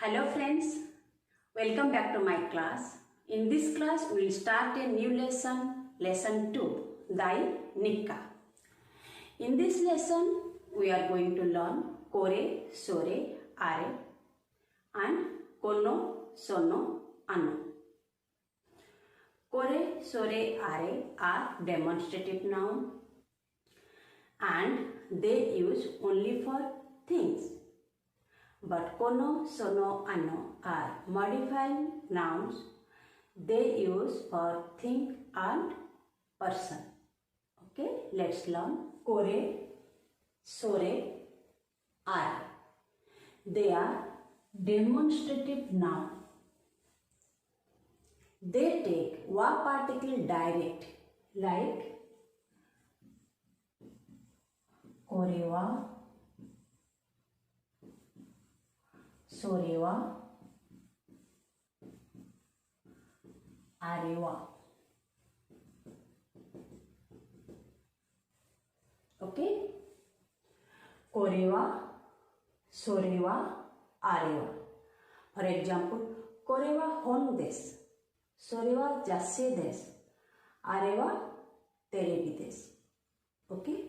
Hello friends, welcome back to my class. In this class, we will start a new lesson, lesson 2, Dai Nikka. In this lesson, we are going to learn Kore, Sore, Are and Kono, Sono, Ano. Kore, Sore, are demonstrative noun and they use only for things. But kono, sono, ano are modifying nouns. They use for thing and person. Okay, let's learn kore, sore, are. They are demonstrative noun. They take wa particle direct like korewa, sorewa, arewa. Okay? Korewa, sorewa, arewa. For example, korewa hon desu, sorewa jasse desu, arewa terebi desu. Okay?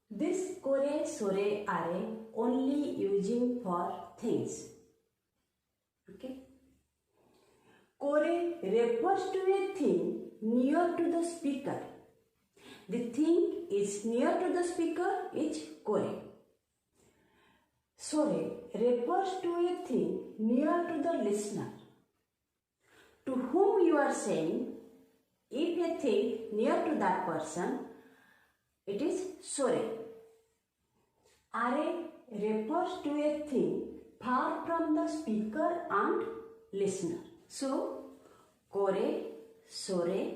This kore, sore, are only using for things. Okay? Kore refers to a thing near to the speaker. The thing is near to the speaker is kore. Sore refers to a thing near to the listener. To whom you are saying, if a thing near to that person, it is sore. Are refers to a thing far from the speaker and listener. So, kore, sore,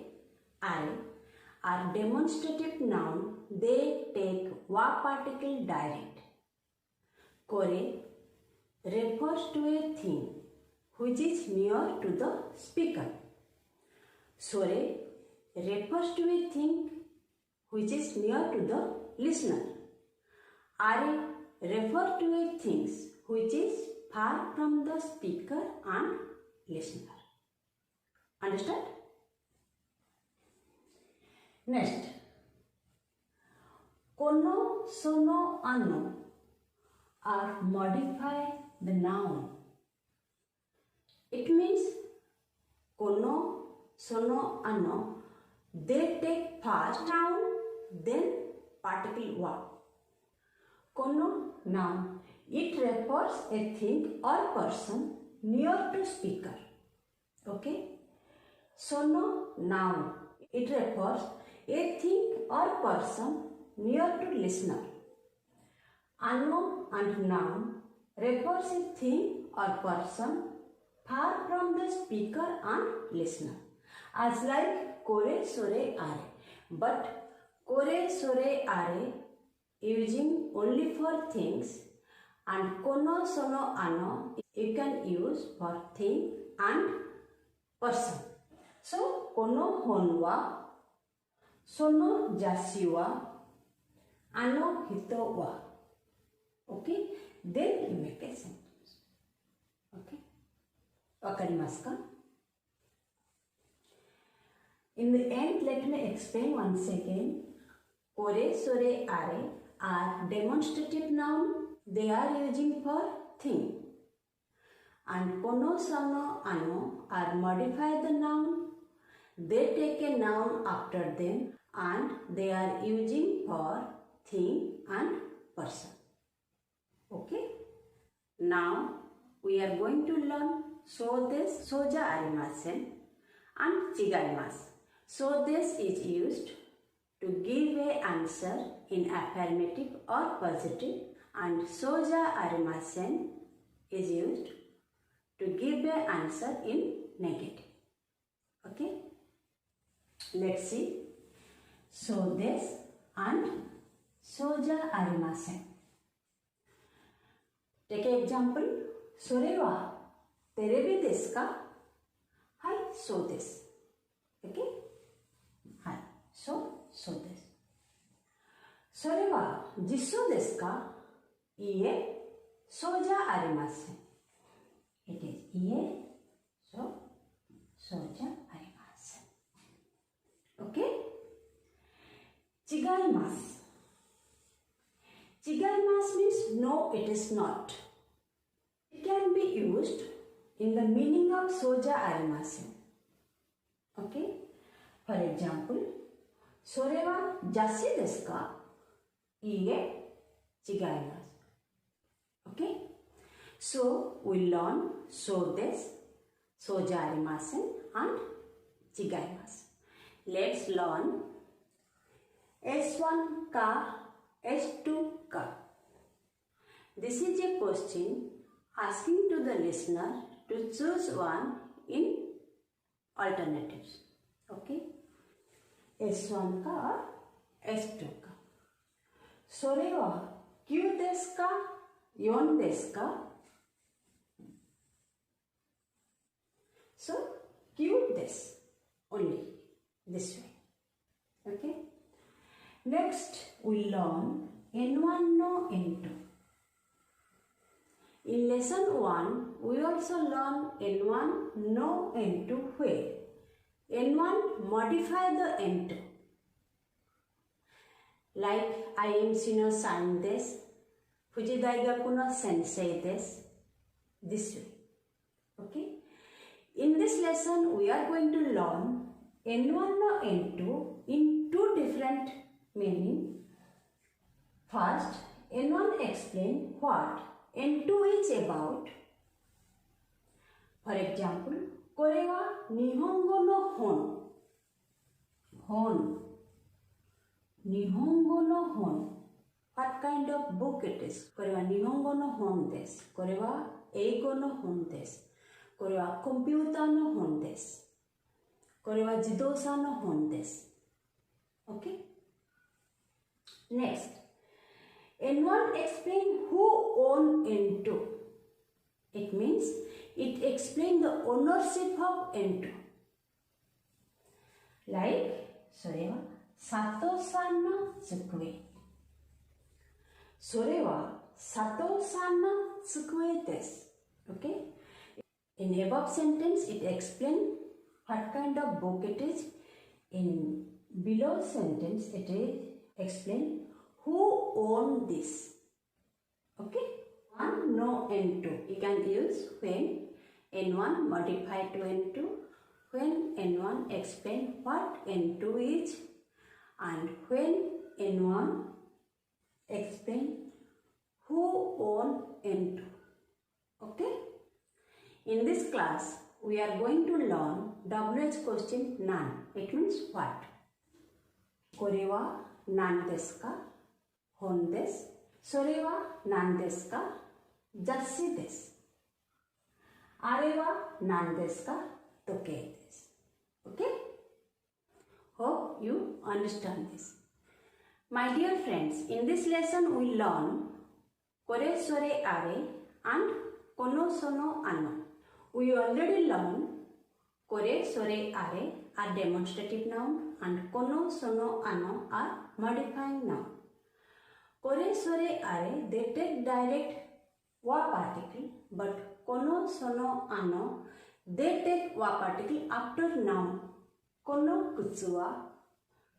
are demonstrative noun. They take wa particle direct. Kore refers to a thing which is near to the speaker. Sore refers to a thing which is near to the listener. Are refer to a things which is far from the speaker and listener. Understand? Next, kono, sono, ano are modify the noun. It means kono, sono, ano, they take first noun, then particle wa. Kono, noun. It refers a thing or person near to speaker. Okay? Sono, noun. It refers a thing or person near to listener. Ano and noun refers a thing or person far from the speaker and listener. As like kore, sore, are. But kore, sore, are using only for things, and kono, sono, ano you can use for thing and person. So, kono honwa, sono jasiwa, ano hitowa. Okay? Then you make a sentence. Okay? Wakarimasu ka? In the end, let me explain once again. Kore, sore, are demonstrative noun. They are using for thing. And kono, sono, ano are modify the noun. They take a noun after them and they are using for thing and person. Okay? Now we are going to learn so des, so jaありません and chigai mas. So this is used to give a answer in affirmative or positive, and so ja arimasen is used to give a answer in negative. Okay? Let's see. So this and so ja arimasen. Take an example. Sore wa terebi desu ka? Hai, so desu. Okay? Hai, so desu. それは実証ですか? いいえ、そうじゃありません。It is いえ、そうじゃありません。OK? 違います。違います means no, it is not. It can be used in the meaning of そうじゃありません。OK? For example, それは雑誌ですか？いいえ、違います。OK? So, we learn そうです、そうじゃありません and 違います。Let's learn S1 か S2 か。This is a question asking to the listener to choose one in alternatives. Okay? S1 か S2 か。それは9ですか ?4 ですか？ So, 9です。Only this way. Okay? Next, we learn N1 no N2. In lesson 1, we also learn N1 no N2 where N1 modify the N2. Like IMC no sign desu, Fuji Daigaku no sensei desu. This way. Okay? In this lesson, we are going to learn N1 no N2 in two different meaning. First, N1 explain what N2 is about. For example, これは日本語の本。日本語の本。What kind of book it is? これは日本語の本です。これは英語の本です。これはコンピューターの本です。これは自動車の本です。Okay? Next, N1 explain who own N2. It means it explains the ownership of N2. Like, それは佐藤さんの机。それは佐藤さんの机です。Okay? In above sentence, it explains what kind of book it is. In below sentence, it is explain who own this. Okay? N1 no N2. You can use when N1 modify to N2, when N1 explain what N2 is, and when N1 explain who own N2. Okay? In this class, we are going to learn WH question nan. It means what? これは何ですか？本です。それは何ですか？雑誌です。あれは何ですか？時計です。Okay? Hope you understand this. My dear friends, in this lesson we learn これそれあれ and このそのあの。We already learned これそれあれ are demonstrative noun and このそのあの are modifying noun. これそれあれ they take direct wa particle but このそのあの they take wa particle after noun. この靴は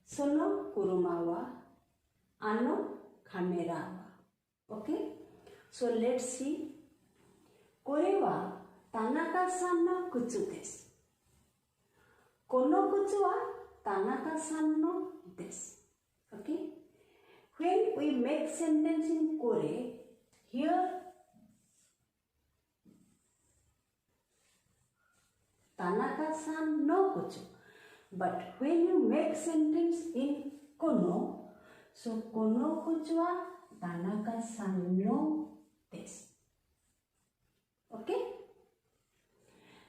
その車はあのカメラは Okay? So let's see. これは田中さんの靴です。この靴は田中さんのです。Okay? When we make sentence in Korean, here 田中さんの靴。But when you make sentence in この、so この靴は田中さんのです。Okay?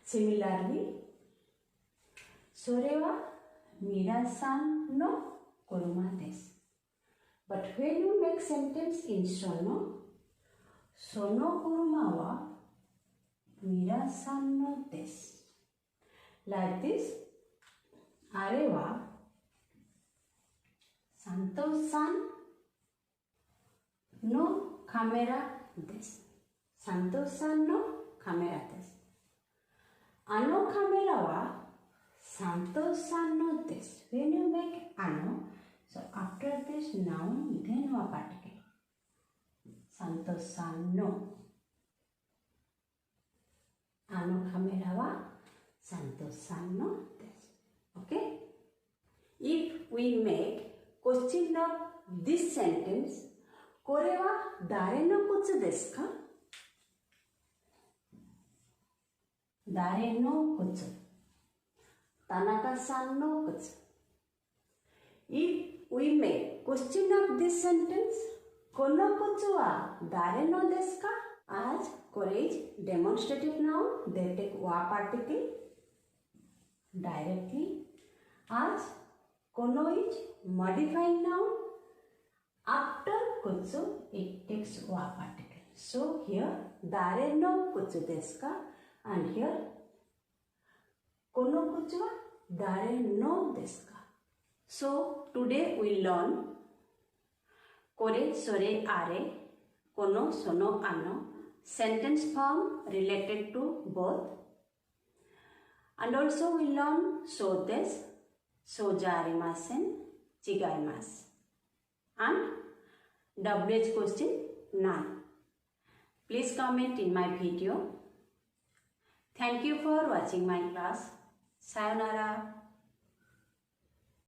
Similarly, それは皆さんの車です。But when you make sentence in その車は皆さんのです。Like this, あれは佐藤さんのカメラです。サントさんのカメラです。あのカメラはサントさんのです。When you make あの so after this noun then one particle サントさんのあのカメラはサントさんのです。Okay? If we make question of this sentence これは誰の靴ですか？誰の靴？田中さんの靴。If we make question of this sentence この靴は誰のですか？ As これ is demonstrative noun they take wa particle directly. As この is modifying noun after 靴 it takes wa particle. So here 誰の靴ですか and here この靴は誰のですか So today we learn これそれあれこのそのあの sentence form related to both and also we learn そうですそうじゃありません違います and WH question 9 Please comment in my video Thank you for watching my class. Sayonara.